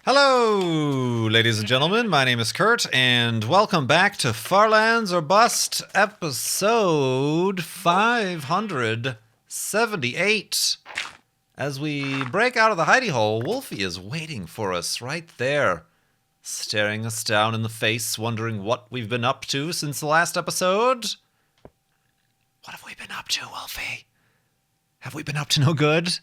Hello, ladies and gentlemen. My name is Kurt, and welcome back to Farlands or Bust, episode 578. As we break out of the hidey hole, Wolfie is waiting for us right there, staring us down in the face, wondering what we've been up to since the last episode. What have we been up to, Wolfie? Have we been up to no good?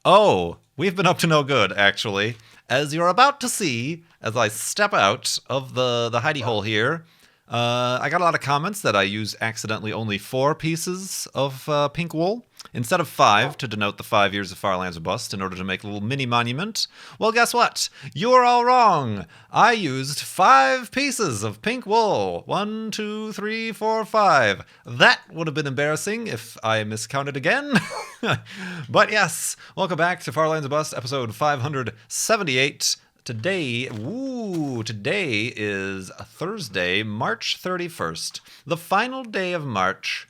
Oh, we've been up to no good, actually. As you're about to see, as I step out of the hidey hole here, I got a lot of comments that I use accidentally only 4 pieces of pink wool instead of 5 to denote the 5 years of Farlands or Bust in order to make a little mini monument. Well, guess what? You are all wrong. I used 5 pieces of pink wool. 1, 2, 3, 4, 5. That would have been embarrassing if I miscounted again. But yes, welcome back to Farlands or Bust, episode 578. Today is Thursday, March 31st, the final day of March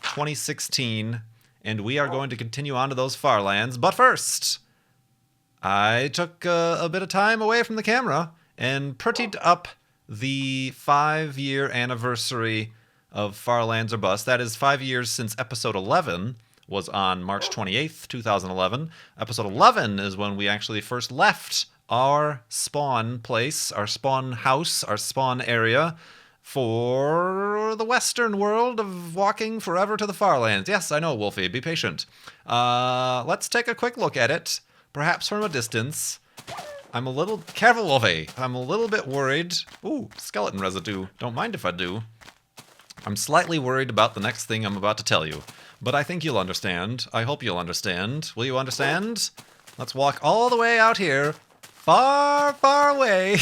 2016, and we are going to continue on to those Farlands. But first, I took a bit of time away from the camera and prettied up the 5-year anniversary of Farlands or Bust. That is 5 years since episode 11 was on March 28th, 2011. Episode 11 is when we actually first left our spawn place, our spawn house, our spawn area for the western world of walking forever to the Farlands. Yes, I know, Wolfie, be patient. Let's take a quick look at it, perhaps from a distance. I'm a little... Careful, Wolfie! I'm a little bit worried. Ooh, skeleton residue. Don't mind if I do. I'm slightly worried about the next thing I'm about to tell you, but I think you'll understand. I hope you'll understand. Will you understand? Let's walk all the way out here. Far, far away.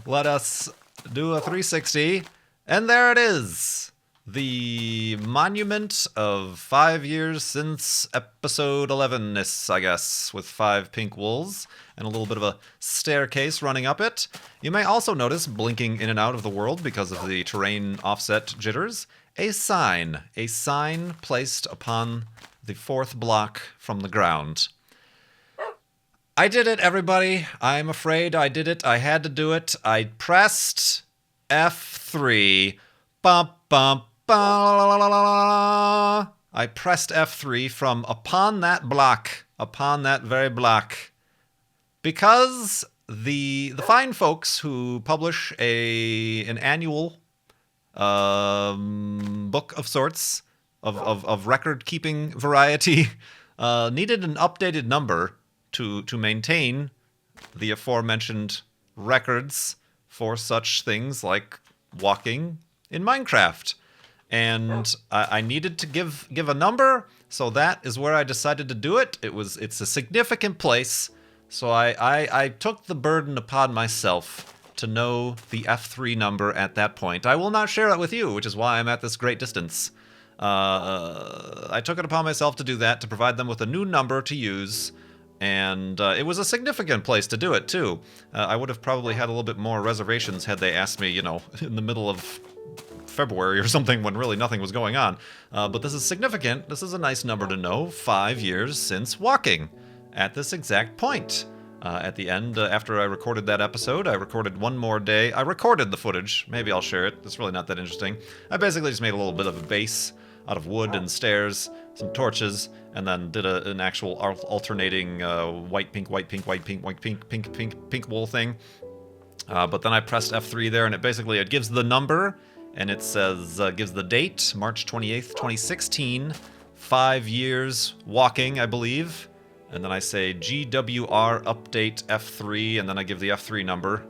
Let us do a 360. And there it is. The monument of 5 years since episode 11-ness, I guess, with 5 pink wools and a little bit of a staircase running up it. You may also notice, blinking in and out of the world because of the terrain offset jitters, a sign placed upon the 4th block from the ground. I did it, everybody. I'm afraid I did it. I had to do it. I pressed F3. Bump, bump, ba. I pressed F3 from upon that very block. Because the fine folks who publish an annual book of sorts, of record-keeping variety, needed an updated number to maintain the aforementioned records for such things like walking in Minecraft. And I needed to give a number, so that is where I decided to do it. It's a significant place, so I took the burden upon myself to know the F3 number at that point. I will not share it with you, which is why I'm at this great distance. I took it upon myself to do that, to provide them with a new number to use. And it was a significant place to do it, too. I would have probably had a little bit more reservations had they asked me, in the middle of February or something when really nothing was going on. But this is significant. This is a nice number to know. 5 years since walking at this exact point. At the end, after I recorded that episode, I recorded one more day. I recorded the footage. Maybe I'll share it. It's really not that interesting. I basically just made a little bit of a base out of wood and stairs, some torches, and then did an actual alternating white, pink, white, pink, white, pink, white, pink, pink, pink, pink wool thing. But then I pressed F3 there, and it gives the number, and it says, gives the date, March 28th, 2016, 5 years walking, I believe. And then I say GWR update F3, and then I give the F3 number.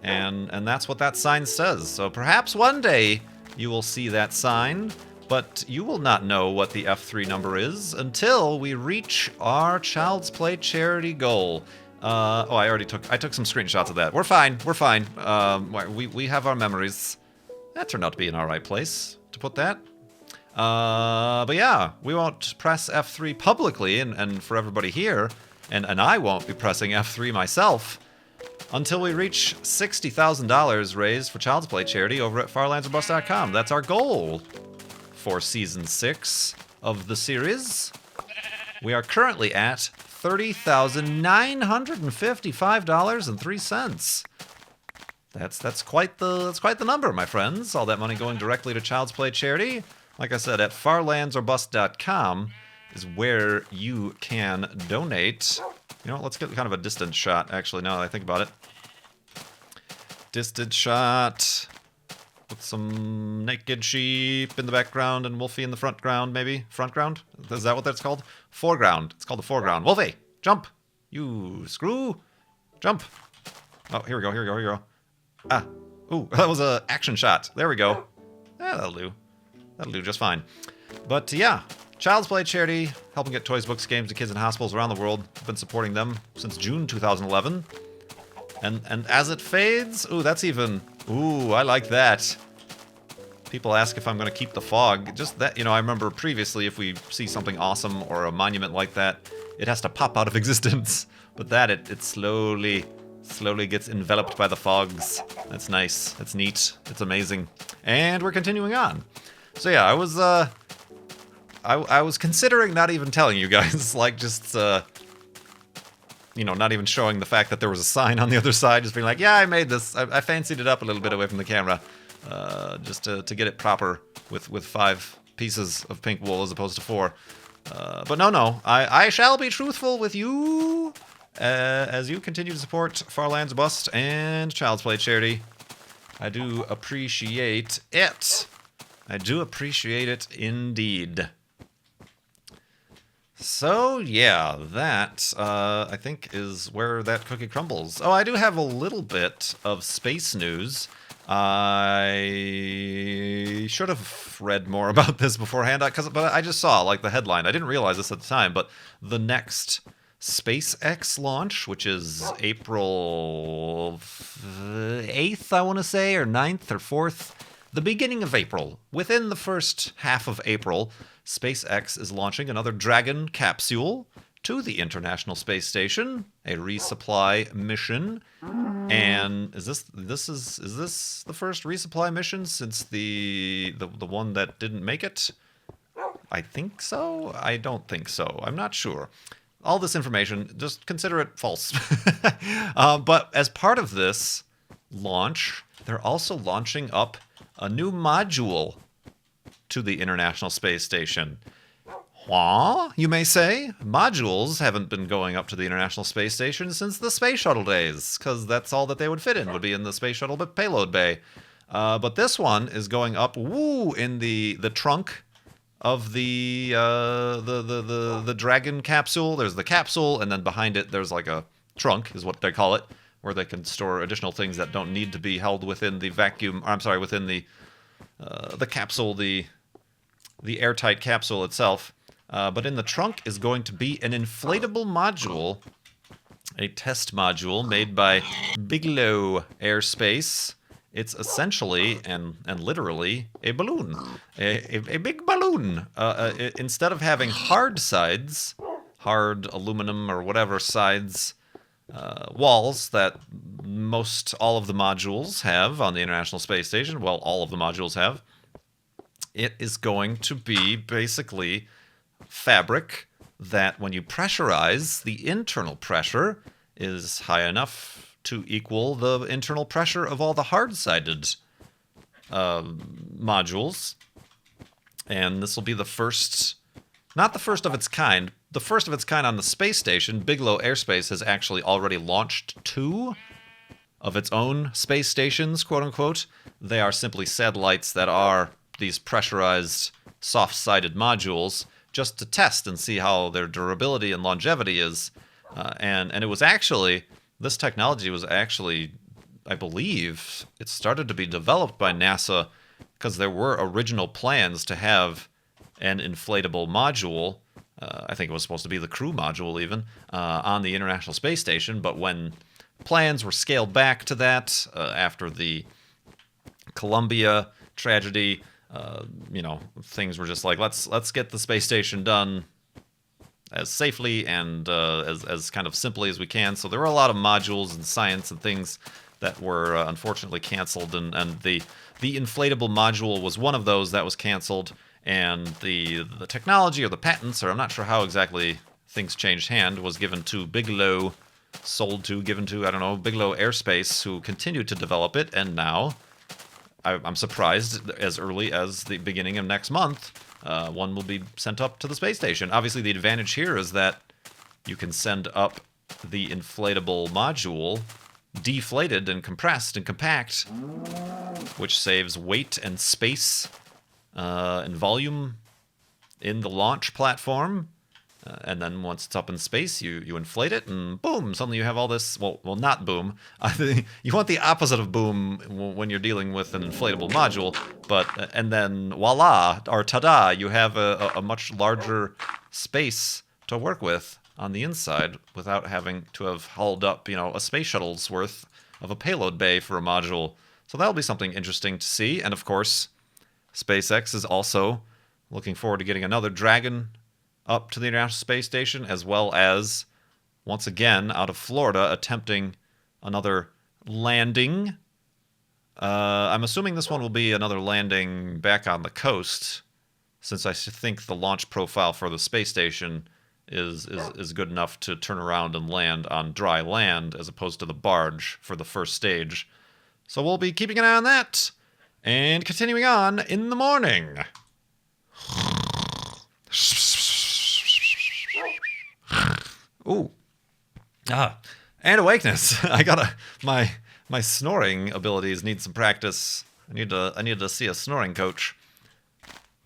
And that's what that sign says. So perhaps one day you will see that sign, but you will not know what the F3 number is until we reach our Child's Play charity goal. I took some screenshots of that. We're fine. We have our memories. That turned out to be an alright place to put that. But yeah, we won't press F3 publicly and for everybody here, and I won't be pressing F3 myself until we reach $60,000 raised for Child's Play charity over at farlandsorbust.com. That's our goal for Season 6 of the series. We are currently at $30,955.03. That's quite the number, my friends. All that money going directly to Child's Play charity. Like I said, at farlandsorbust.com is where you can donate. You know, let's get kind of a distance shot, actually, now that I think about it. Distance shot with some naked sheep in the background and Wolfie in the front ground, maybe? Front ground? Is that what that's called? Foreground. It's called the foreground. Wolfie, jump! You screw! Jump! Oh, here we go, here we go, here we go. Ah. Ooh, that was an action shot. There we go. That'll do. That'll do just fine. But yeah, Child's Play charity, helping get toys, books, games to kids in hospitals around the world. I've been supporting them since June 2011. And as it fades, ooh, that's even, ooh, I like that. People ask if I'm going to keep the fog. Just that, you know, I remember previously if we see something awesome or a monument like that, it has to pop out of existence. But that, it slowly gets enveloped by the fogs. That's nice. That's neat. It's amazing. And we're continuing on. So yeah, I was considering not even telling you guys, like just, you know, not even showing the fact that there was a sign on the other side, just being like, yeah, I made this. I fancied it up a little bit away from the camera, just to get it proper with 5 pieces of pink wool as opposed to 4. But no, I shall be truthful with you as you continue to support Farland's Bust and Child's Play charity. I do appreciate it. I do appreciate it indeed. So, yeah, that, I think, is where that cookie crumbles. Oh, I do have a little bit of space news. I should have read more about this beforehand, but I just saw, like, the headline. I didn't realize this at the time, but the next SpaceX launch, which is April 8th, I want to say, or 9th or 4th, the beginning of April. Within the first half of April, SpaceX is launching another Dragon capsule to the International Space Station, a resupply mission. And is this the first resupply mission since the one that didn't make it? I think so. I don't think so. I'm not sure. All this information, just consider it false. But as part of this launch, they're also launching up a new module to the International Space Station. Wah, you may say? Modules haven't been going up to the International Space Station since the Space Shuttle days, because that's all that they would fit in, would be in the Space Shuttle payload bay. But this one is going up, in the trunk of the Dragon capsule. There's the capsule, and then behind it there's like a trunk, is what they call it, where they can store additional things that don't need to be held within the within the capsule, the airtight capsule itself. But in the trunk is going to be an inflatable module, a test module made by Bigelow Aerospace. It's essentially and literally a balloon, a big balloon. Instead of having hard sides, hard aluminum or whatever sides, walls that most all of the modules have on the International Space Station, well, all of the modules have, it is going to be basically fabric that when you pressurize, the internal pressure is high enough to equal the internal pressure of all the hard-sided modules. And this will be the first, not the first of its kind, the first of its kind on the space station. Bigelow Aerospace has actually already launched 2 of its own space stations, quote-unquote. They are simply satellites that are these pressurized, soft-sided modules, just to test and see how their durability and longevity is. And it was actually, this technology was actually, I believe, it started to be developed by NASA because there were original plans to have an inflatable module. I think it was supposed to be the crew module even, on the International Space Station. But when plans were scaled back to that after the Columbia tragedy, things were just like, let's get the space station done as safely and as kind of simply as we can. So there were a lot of modules and science and things that were unfortunately canceled, and the inflatable module was one of those that was canceled. And the technology or the patents, or I'm not sure how exactly things changed hand, was given to Bigelow, given to, I don't know, Bigelow Aerospace, who continued to develop it, and now, I'm surprised, as early as the beginning of next month, one will be sent up to the space station. Obviously, the advantage here is that you can send up the inflatable module deflated and compressed and compact, which saves weight and space and volume in the launch platform. And then once it's up in space, you inflate it, and boom, suddenly you have all this, well, not boom. You want the opposite of boom when you're dealing with an inflatable module, and then voila, or ta-da, you have a much larger space to work with on the inside without having to have hauled up, a space shuttle's worth of a payload bay for a module. So that'll be something interesting to see. And of course, SpaceX is also looking forward to getting another Dragon up to the International Space Station, as well as, once again, out of Florida, attempting another landing. I'm assuming this one will be another landing back on the coast, since I think the launch profile for the space station is good enough to turn around and land on dry land as opposed to the barge for the first stage. So we'll be keeping an eye on that and continuing on in the morning. Ooh. And awakeness. My snoring abilities need some practice. I need to see a snoring coach.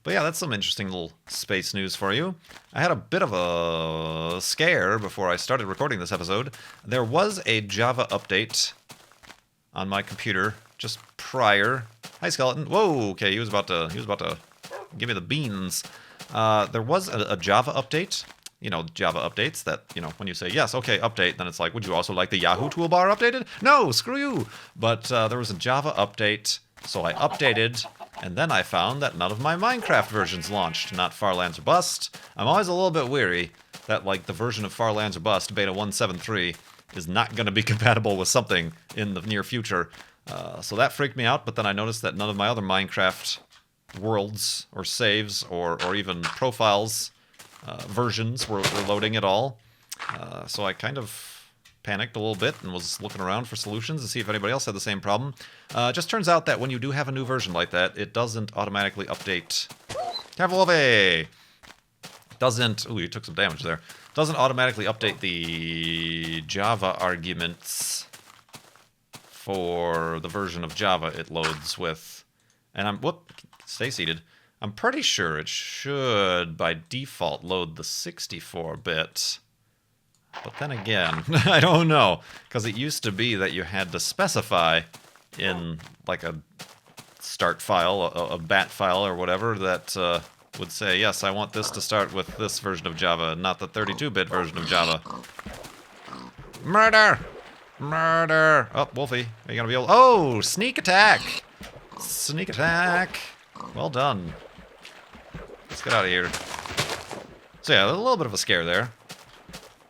But yeah, that's some interesting little space news for you. I had a bit of a scare before I started recording this episode. There was a Java update on my computer just prior. Hi, Skeleton. Whoa, okay, he was about to give me the beans. There was a Java update. Java updates that, when you say, yes, okay, update, then it's like, would you also like the Yahoo toolbar updated? No, screw you. But there was a Java update, so I updated, and then I found that none of my Minecraft versions launched, not Farlands or Bust. I'm always a little bit weary that, the version of Farlands or Bust, beta 173, is not going to be compatible with something in the near future. So that freaked me out, but then I noticed that none of my other Minecraft worlds or saves or even profiles versions were loading at all. So I kind of panicked a little bit and was looking around for solutions to see if anybody else had the same problem. Just turns out that when you do have a new version like that, it doesn't automatically update. Careful, Wolfie! Doesn't... Ooh, you took some damage there. Doesn't automatically update the Java arguments for the version of Java it loads with. And stay seated. I'm pretty sure it should, by default, load the 64-bit. But then again, I don't know. Because it used to be that you had to specify in, a start file, a bat file or whatever, that would say, yes, I want this to start with this version of Java, not the 32-bit version of Java. Murder! Murder! Oh, Wolfie, are you going to be able... Oh, sneak attack! Sneak attack! Well done. Let's get out of here. So yeah, a little bit of a scare there.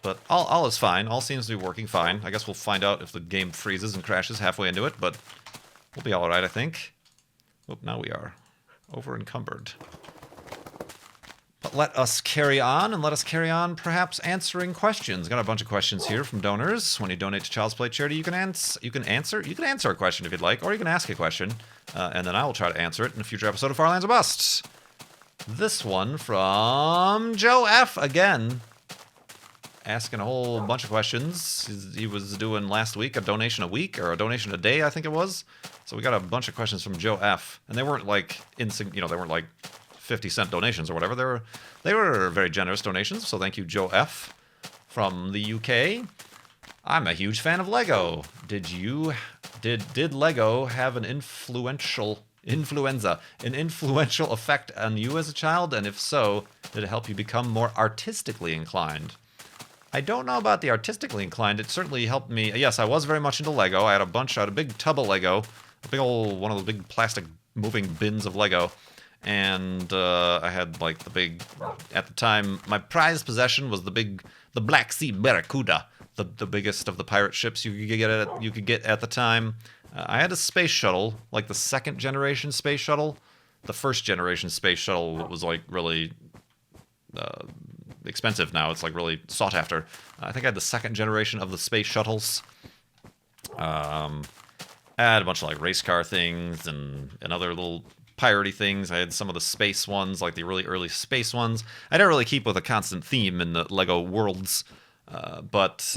But all is fine. All seems to be working fine. I guess we'll find out if the game freezes and crashes halfway into it, but we'll be alright, I think. Oop, now we are over encumbered. But let us carry on, and let us carry on perhaps answering questions. Got a bunch of questions here from donors. When you donate to Child's Play Charity, you can answer a question if you'd like, or you can ask a question, and then I will try to answer it in a future episode of Farlands or Bust. This one from Joe F. again, asking a whole bunch of questions. He was doing last week a donation a week, or a donation a day, I think it was. So we got a bunch of questions from Joe F. And they weren't they weren't 50-cent donations or whatever. They were very generous donations. So thank you, Joe F. from the UK. I'm a huge fan of Lego. Did Lego have an influential effect on you as a child? And if so, did it help you become more artistically inclined? I don't know about the artistically inclined. It certainly helped me. Yes, I was very much into Lego. I had a big tub of Lego, a big old one of those big plastic moving bins of Lego. And I had at the time, my prized possession was the Black Sea Barracuda, the biggest of the pirate ships you could get at the time. I had a space shuttle, the second generation space shuttle. The first generation space shuttle was really expensive now. It's like really sought after. I think I had the second generation of the space shuttles. I had a bunch of like race car things and other little piratey things. I had some of the space ones, like the really early space ones. I didn't really keep with a constant theme in the Lego worlds. But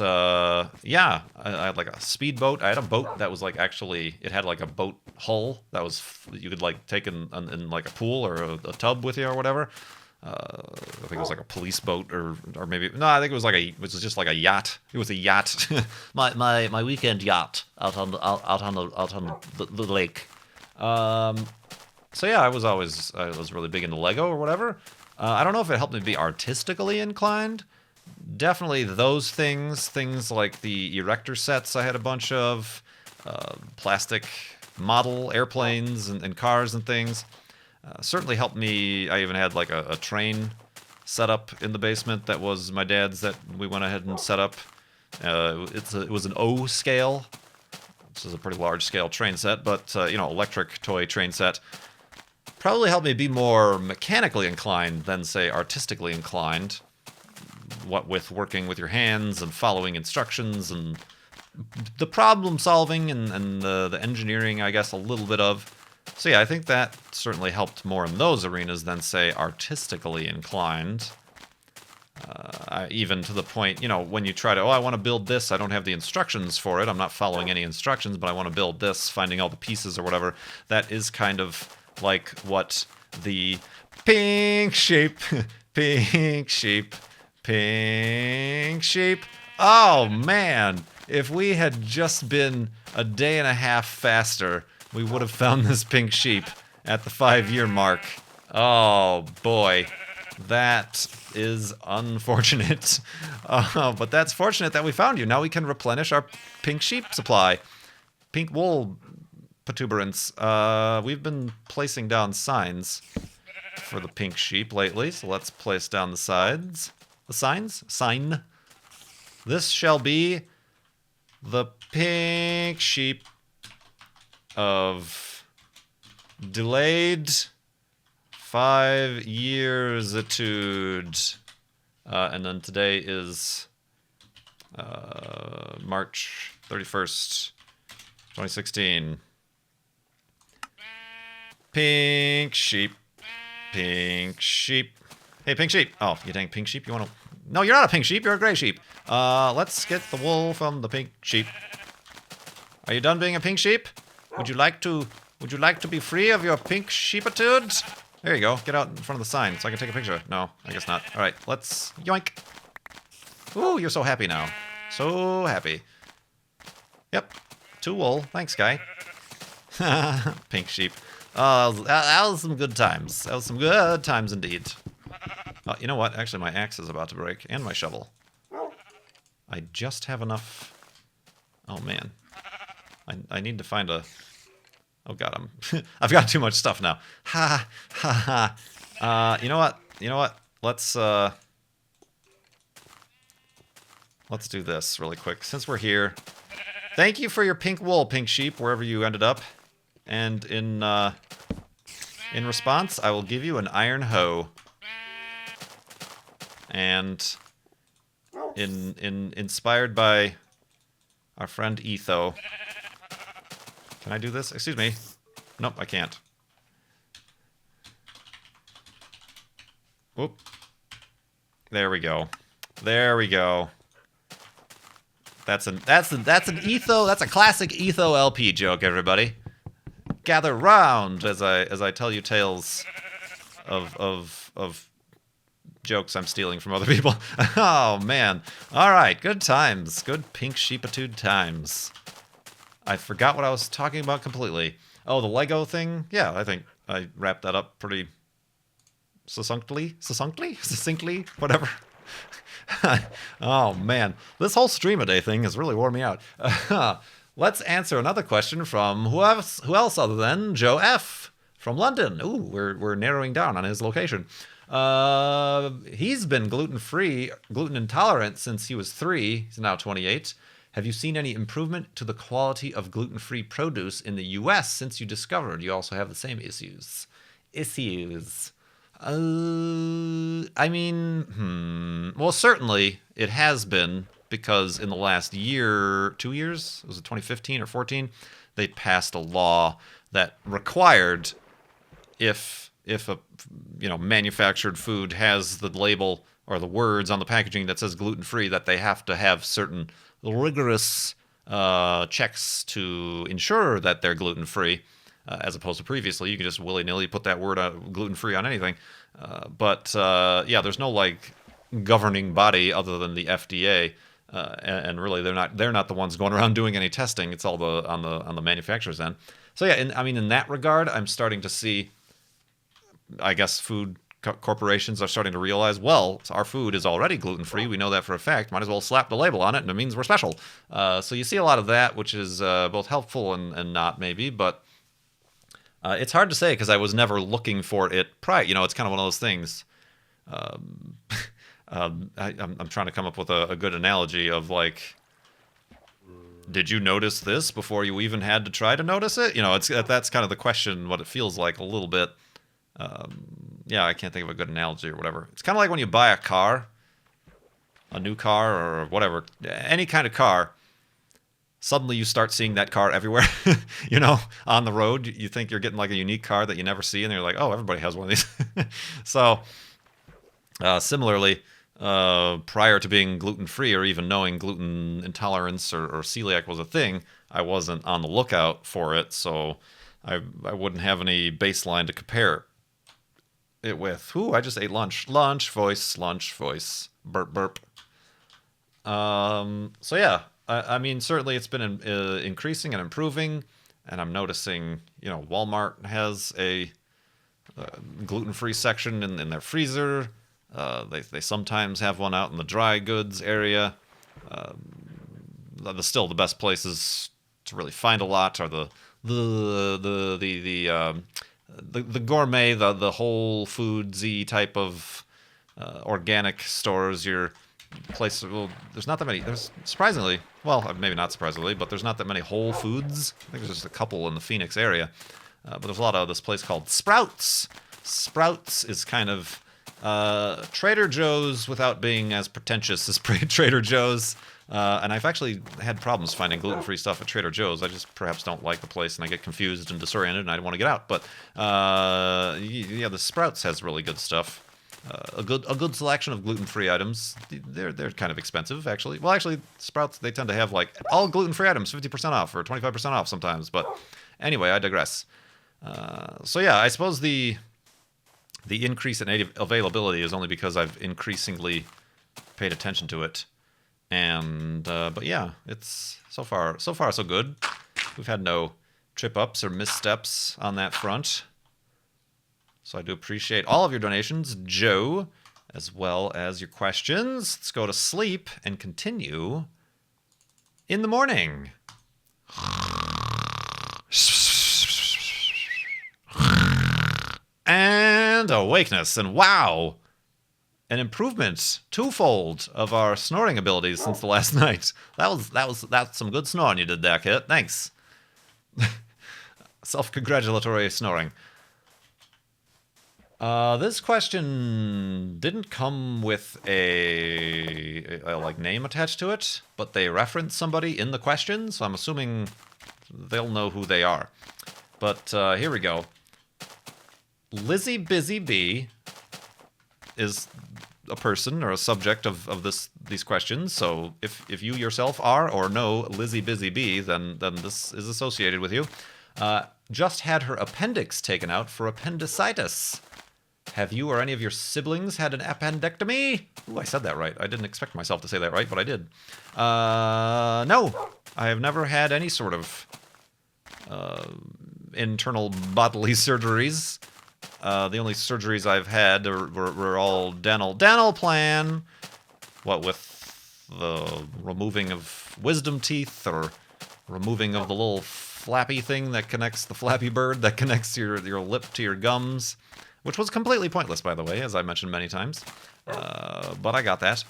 yeah, I had like a speedboat. I had a boat that was like actually, it had like a boat hull that was, you could like take in like a pool or a tub with you or whatever. I think it was like a police boat or maybe, no, I think it was just like a yacht. It was a yacht. my weekend yacht out on the lake. So yeah, I was really big into Lego or whatever. I don't know if it helped me be artistically inclined. Definitely those things like the erector sets I had a bunch of, plastic model airplanes and cars and things. Certainly helped me. I even had like a train set up in the basement that was my dad's that we went ahead and set up. It was an O scale. This is a pretty large scale train set, but electric toy train set. Probably helped me be more mechanically inclined than, say, artistically inclined. What with working with your hands and following instructions and the problem solving and the engineering, I guess, a little bit of. So yeah, I think that certainly helped more in those arenas than, say, artistically inclined. Even to the point, when you try to, I want to build this, I don't have the instructions for it, I'm not following any instructions, but I want to build this, finding all the pieces or whatever. That is kind of like what the pink sheep, pink sheep, pink sheep. Oh man, if we had just been a day and a half faster, we would have found this pink sheep at the 5-year mark. Oh boy, that is unfortunate. But that's fortunate that we found you. Now we can replenish our pink sheep supply. Pink wool protuberance. We've been placing down signs for the pink sheep lately, so let's place down the sides. The signs? Sign. This shall be the pink sheep of delayed 5 years-itude. And then today is March 31st, 2016. Pink sheep. Pink sheep. Hey, pink sheep. Oh, you dang pink sheep. You want to... No, you're not a pink sheep. You're a gray sheep. Let's get the wool from the pink sheep. Are you done being a pink sheep? Would you like to be free of your pink sheepitude? There you go. Get out in front of the sign so I can take a picture. No, I guess not. All right, let's yoink. Ooh, you're so happy now. So happy. Yep. 2 wool. Thanks, guy. Pink sheep. Oh, that was some good times. That was some good times indeed. You know what? Actually, my axe is about to break. And my shovel. I just have enough... Oh, man. I need to find a... Oh, God, I've got too much stuff now. Ha, ha, ha. You know what? Let's do this really quick. Since we're here, thank you for your pink wool, pink sheep, wherever you ended up. And in response, I will give you an iron hoe. And inspired by our friend Etho. Can I do this? Excuse me. Nope, I can't. Whoop. There we go. There we go. That's an Etho. That's a classic Etho LP joke, everybody. Gather round as I tell you tales of jokes I'm stealing from other people. Oh man. All right, good times. Good pink sheepitude times. I forgot what I was talking about completely. Oh, the Lego thing? Yeah, I think I wrapped that up pretty succinctly, whatever. Oh man, this whole stream-a-day thing has really worn me out. Let's answer another question from who else other than Joe F. from London. Ooh, we're narrowing down on his location. He's been gluten intolerant since he was 3. He's now 28. Have you seen any improvement to the quality of gluten-free produce in the U.S. since you discovered you also have the same issues? I mean, well, certainly it has been because in the last year, 2 years, was it 2015 or 14? They passed a law that required if a manufactured food has the label or the words on the packaging that says gluten free, that they have to have certain rigorous checks to ensure that they're gluten free. As opposed to previously, you could just willy nilly put that word gluten free on anything. But yeah, there's no like governing body other than the FDA. And really, they're not the ones going around doing any testing. It's all on the manufacturer's end. So yeah, I mean, in that regard, I'm starting to see, I guess, food corporations are starting to realize, well, our food is already gluten free. We know that for a fact. Might as well slap the label on it, and it means we're special. So you see a lot of that, which is both helpful and not maybe, but it's hard to say because I was never looking for it prior. It's kind of one of those things. I'm trying to come up with a good analogy of like, did you notice this before you even had to try to notice it? That's kind of the question. What it feels like a little bit. Yeah, I can't think of a good analogy or whatever. It's kind of like when you buy a car, a new car or whatever, any kind of car. Suddenly you start seeing that car everywhere, on the road. You think you're getting like a unique car that you never see, and you're like, oh, everybody has one of these. So, similarly, prior to being gluten-free or even knowing gluten intolerance or celiac was a thing, I wasn't on the lookout for it, so I wouldn't have any baseline to compare it with. Ooh, I just ate lunch. Lunch voice, burp, burp. So yeah. I mean, certainly it's been increasing and improving, and I'm noticing, Walmart has a gluten-free section in their freezer. They sometimes have one out in the dry goods area. Still the best places to really find a lot are the gourmet, the Whole Foodsy type of organic stores. Well, there's not that many. There's surprisingly, well, maybe not surprisingly, but there's not that many Whole Foods. I think there's just a couple in the Phoenix area. But there's a lot of this place called Sprouts. Sprouts is kind of Trader Joe's without being as pretentious as Trader Joe's. And I've actually had problems finding gluten-free stuff at Trader Joe's. I just perhaps don't like the place, and I get confused and disoriented, and I want to get out. But yeah, the Sprouts has really good stuff. A good selection of gluten-free items. They're kind of expensive, actually. Well, actually, Sprouts, they tend to have like all gluten-free items 50% off or 25% off sometimes. But anyway, I digress. So yeah, I suppose the increase in availability is only because I've increasingly paid attention to it. And but yeah, it's so far so good. We've had no trip-ups or missteps on that front. So I do appreciate all of your donations, Joe, as well as your questions. Let's go to sleep and continue in the morning. And awakeness. And wow, an improvement twofold of our snoring abilities since the last night. That's some good snoring you did there, Kit. Thanks. Self-congratulatory snoring. This question didn't come with a like name attached to it, but they reference somebody in the question, so I'm assuming they'll know who they are. But here we go. Lizzie Busy Bee is a person or a subject of these questions. So if you yourself are or know Lizzie Busy Bee, then this is associated with you. Just had her appendix taken out for appendicitis. Have you or any of your siblings had an appendectomy? Ooh, I said that right. I didn't expect myself to say that right, but I did. No, I have never had any sort of internal bodily surgeries. The only surgeries I've had were all dental plan. What with the removing of wisdom teeth or removing of the little flappy thing that connects the Flappy Bird that connects your lip to your gums. Which was completely pointless, by the way, as I mentioned many times. But I got that.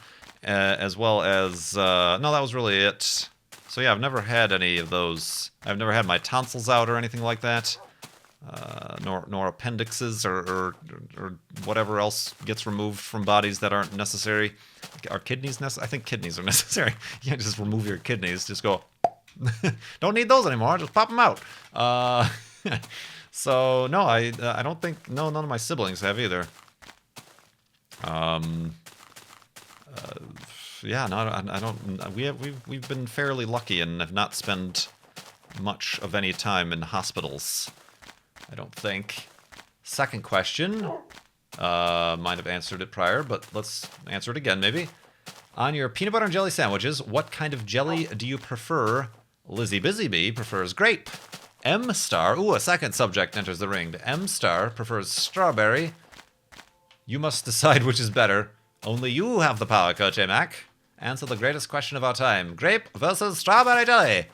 As well as... no, that was really it. So yeah, I've never had any of those. I've never had my tonsils out or anything like that. nor appendixes or whatever else gets removed from bodies that aren't necessary. Are kidneys necessary? I think kidneys are necessary. You can't just remove your kidneys. Just go, don't need those anymore. Just pop them out. So no, I don't think, no, none of my siblings have either. Yeah, no, I don't. We've been fairly lucky and have not spent much of any time in hospitals, I don't think. Second question. Might have answered it prior, but let's answer it again, maybe. On your peanut butter and jelly sandwiches, what kind of jelly do you prefer? Lizzie Busybee prefers grape. M Star, ooh, a second subject enters the ring. M Star prefers strawberry. You must decide which is better. Only you have the power, Coach A-Mac. Answer the greatest question of our time. Grape versus strawberry jelly.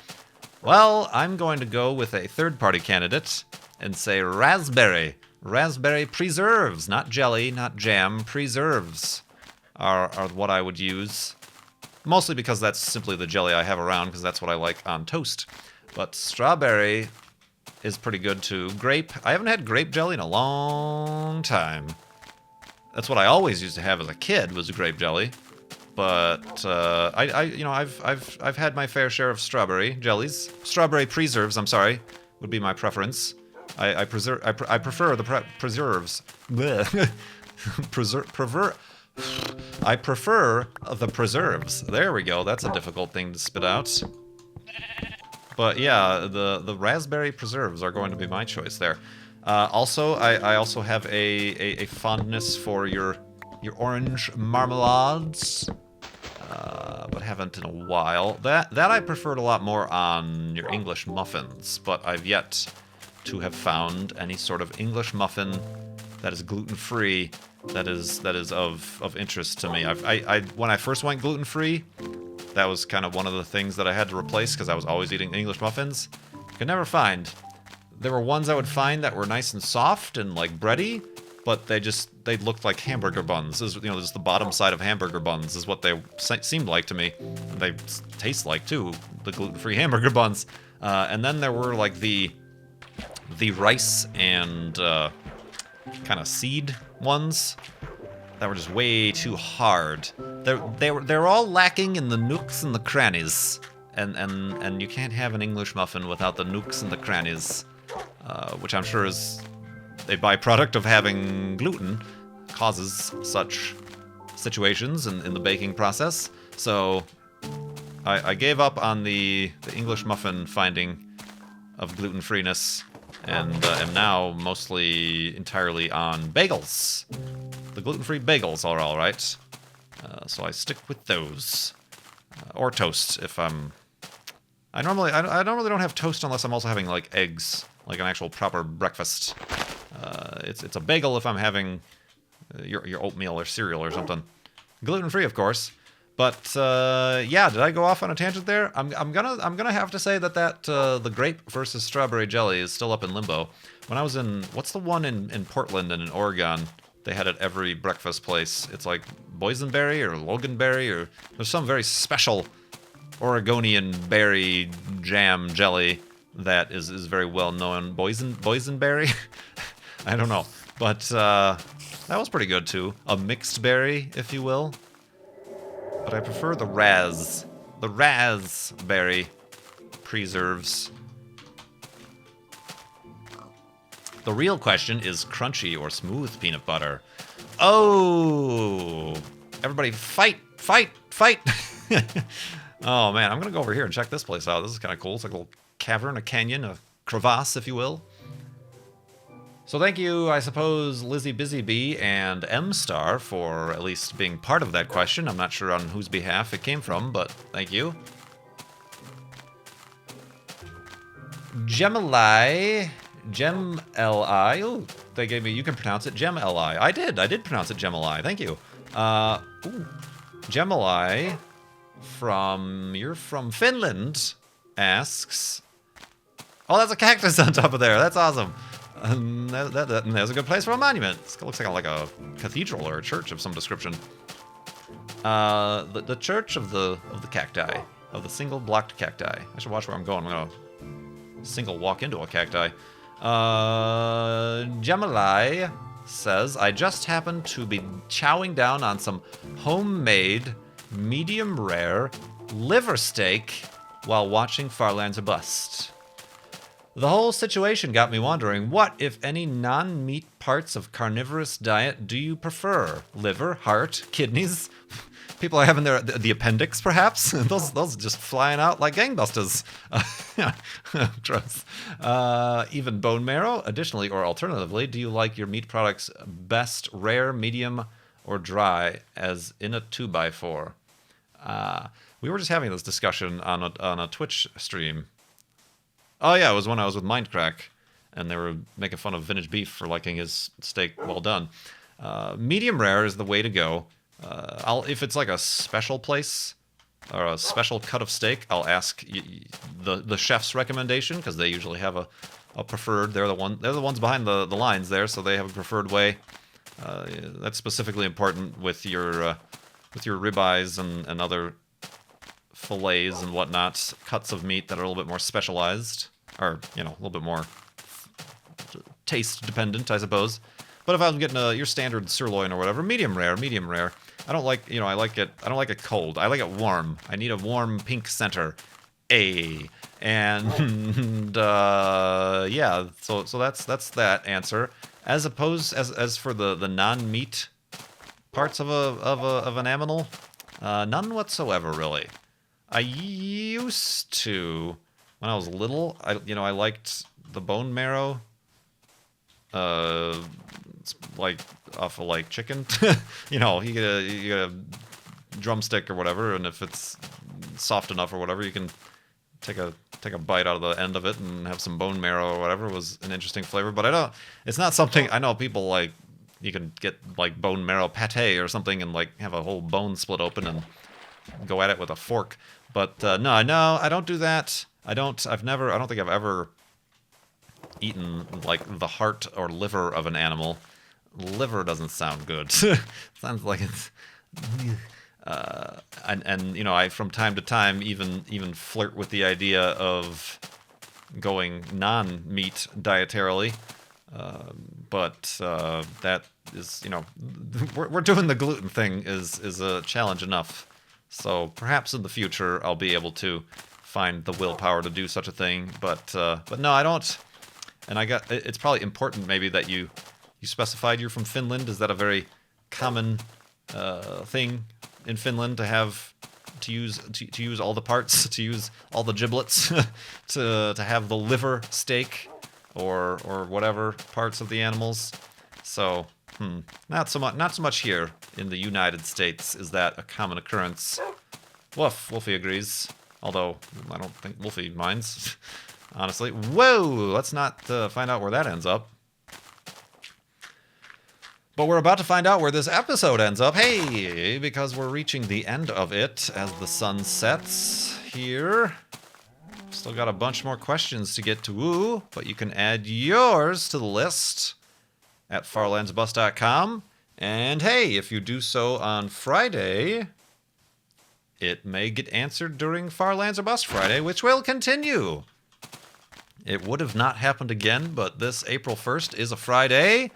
Well, I'm going to go with a third-party candidate and say raspberry. Raspberry preserves, not jelly, not jam. Preserves are what I would use. Mostly because that's simply the jelly I have around, because that's what I like on toast. But strawberry is pretty good too. Grape, I haven't had grape jelly in a long time. That's what I always used to have as a kid, was grape jelly. But I've had my fair share of strawberry jellies. Strawberry preserves, I'm sorry, would be my preference. I prefer the preserves. I prefer the preserves. There we go. That's a difficult thing to spit out. But yeah, the raspberry preserves are going to be my choice there. Also, I also have a fondness for your orange marmalades, but haven't in a while. That I preferred a lot more on your English muffins, but I've yet to have found any sort of English muffin that is gluten-free that is of interest to me. When I first went gluten-free, that was kind of one of the things that I had to replace because I was always eating English muffins. Could never find. There were ones I would find that were nice and soft and like bready, but they looked like hamburger buns. Just the bottom side of hamburger buns is what they seemed like to me. They taste like too, the gluten-free hamburger buns. And then there were like the rice and kind of seed ones that were just way too hard. They're all lacking in the nooks and the crannies, and you can't have an English muffin without the nooks and the crannies, which I'm sure is a byproduct of having gluten, causes such situations in the baking process. So I gave up on the English muffin finding of gluten-freeness, and am now mostly entirely on bagels. The gluten-free bagels are all right, so I stick with those, or toast if I'm. I normally don't have toast unless I'm also having like eggs, like an actual proper breakfast. It's a bagel if I'm having your oatmeal or cereal or something. Gluten-free, of course. But yeah, did I go off on a tangent there? I'm gonna have to say that the grape versus strawberry jelly is still up in limbo. When I was in, what's the one in Portland and in Oregon? They had it every breakfast place. It's like boysenberry or loganberry, or there's some very special Oregonian berry jam jelly that is very well known. Boysenberry? I don't know, but that was pretty good too. A mixed berry, if you will. But I prefer the raspberry preserves. The real question is crunchy or smooth peanut butter. Oh, everybody fight. Oh man, I'm gonna go over here and check this place out. This is kind of cool. It's like a little cavern, a canyon, a crevasse, if you will. So thank you, I suppose, Lizzie Busybee and M Star for at least being part of that question. I'm not sure on whose behalf it came from, but thank you. Gemli. Gem-Li. Oh, they gave me, you can pronounce it Gem-Li. I did pronounce it Gem-Li. Thank you. Gem-Li you're from Finland, asks. Oh, that's a cactus on top of there. That's awesome. There's a good place for a monument. It looks like a cathedral or a church of some description. The church of the cacti, of the single blocked cacti. I should watch where I'm going. I'm gonna single walk into a cacti. Gemini says, I just happened to be chowing down on some homemade, medium rare liver steak while watching Farlands or Bust. The whole situation got me wondering, what, if any, non-meat parts of carnivorous diet do you prefer? Liver, heart, kidneys? People are having the appendix, perhaps? those just flying out like gangbusters. Gross. Even bone marrow? Additionally, or alternatively, do you like your meat products best rare, medium, or dry, as in a 2x4? We were just having this discussion on a Twitch stream. Oh yeah, it was when I was with Mindcrack, and they were making fun of Vintage Beef for liking his steak well done. Medium rare is the way to go. If it's like a special place or a special cut of steak, I'll ask the chef's recommendation, because they usually have a preferred. They're the ones behind the lines there, so they have a preferred way. That's specifically important with your ribeyes and other fillets and whatnot, cuts of meat that are a little bit more specialized, or a little bit more taste dependent, I suppose. But if I'm getting your standard sirloin or whatever, medium rare. I don't like, I like it. I don't like it cold. I like it warm. I need a warm pink center. And yeah. So that's that answer. As for the non-meat parts of an animal, none whatsoever really. I used to, when I was little, I liked the bone marrow. It's like off of like chicken. You get a drumstick or whatever, and if it's soft enough or whatever, you can take a bite out of the end of it and have some bone marrow or whatever. It was an interesting flavor, but it's not something I know people like. You can get like bone marrow pate or something and like have a whole bone split open and go at it with a fork. But no, I don't do that. I don't think I've ever eaten like the heart or liver of an animal. Liver doesn't sound good. Sounds like it's and I from time to time even flirt with the idea of going non-meat dietarily. But that is, we're doing the gluten thing is a challenge enough. So perhaps in the future I'll be able to find the willpower to do such a thing. But no, I don't. And it's probably important maybe that you specified you're from Finland. Is that a very common thing in Finland to use all the parts, to use all the giblets, to have the liver steak or whatever parts of the animals? So not so much here in the United States is that a common occurrence. Wolfie agrees, although I don't think Wolfie minds. Honestly. Whoa! Let's not find out where that ends up. But we're about to find out where this episode ends up. Hey! Because we're reaching the end of it as the sun sets here. Still got a bunch more questions to get to, but you can add yours to the list at farlandsbus.com. And hey, if you do so on Friday, it may get answered during Farlands or Bust Friday, which will continue. It would have not happened again, but this April 1st is a Friday,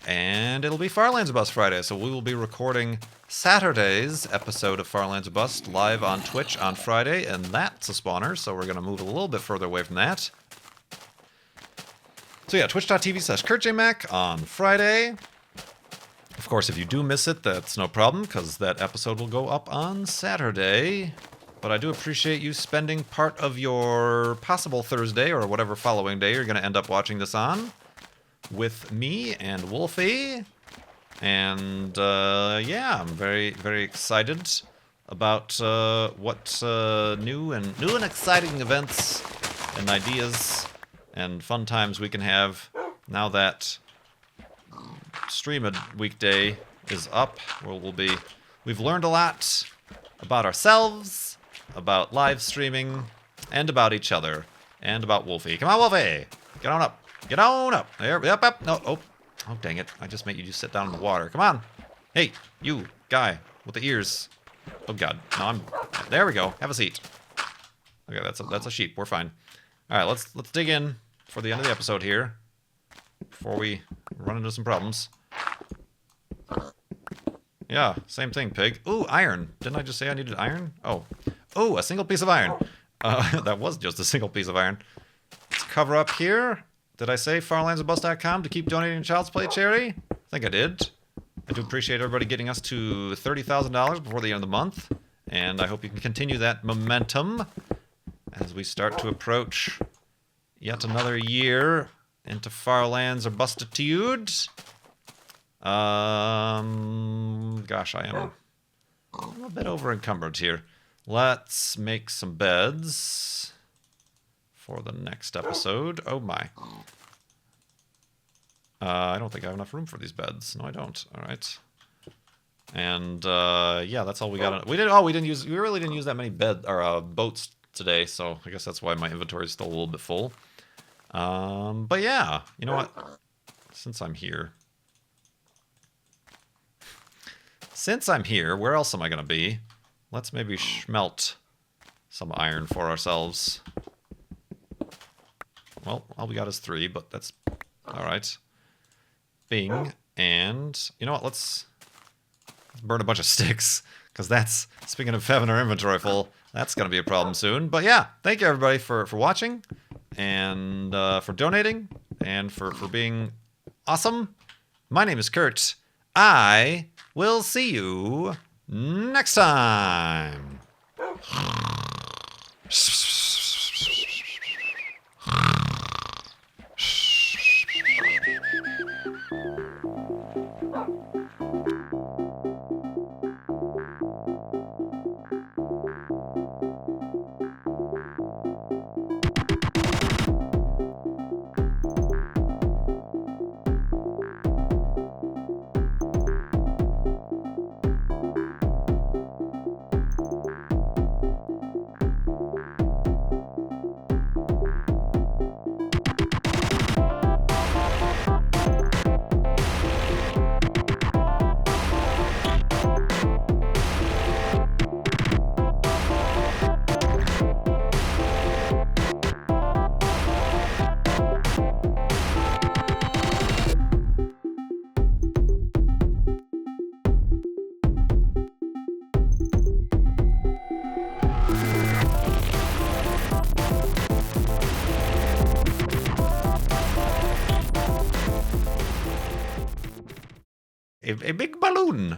and it'll be Farlands or Bust Friday, so we will be recording Saturday's episode of Farlands or Bust live on Twitch on Friday, and that's a spawner, so we're going to move a little bit further away from that. So yeah, twitch.tv/KurtJMac on Friday. Of course, if you do miss it, that's no problem, because that episode will go up on Saturday. But I do appreciate you spending part of your possible Thursday or whatever following day you're going to end up watching this on with me and Wolfie. And yeah, I'm very, very excited about what new and exciting events and ideas and fun times we can have now that Streamed Weekday is up. We've learned a lot about ourselves, about live streaming, and about each other, and about Wolfie. Come on, Wolfie! Get on up. Get on up. There, up. No, oh, dang it. I just made you just sit down in the water. Come on. Hey, you guy with the ears. Oh, God. No, there we go. Have a seat. Okay, that's a sheep. We're fine. All right, let's dig in for the end of the episode here. before we run into some problems. Yeah, same thing, pig. Ooh, iron. Didn't I just say I needed iron? Oh. Oh, a single piece of iron. That was just a single piece of iron. Let's cover up here. Did I say farlandsandbus.com to keep donating to Child's Play charity? I think I did. I do appreciate everybody getting us to $30,000 before the end of the month. And I hope you can continue that momentum as we start to approach yet another year into Far Lands or Bustitude. Gosh, I am a bit over encumbered here. Let's make some beds for the next episode. Oh my. I don't think I have enough room for these beds. No, I don't. All right. And yeah, that's all we got. We really didn't use that many boats today, so I guess that's why my inventory is still a little bit full. But yeah, you know what? Since I'm here, where else am I gonna be? Let's maybe smelt some iron for ourselves. Well, all we got is 3, but that's all right. Bing, and you know what? Let's burn a bunch of sticks, because that's, speaking of having our inventory full, that's going to be a problem soon. But yeah, thank you everybody for watching, and for donating, and for being awesome. My name is Kurt. I will see you next time. A big balloon.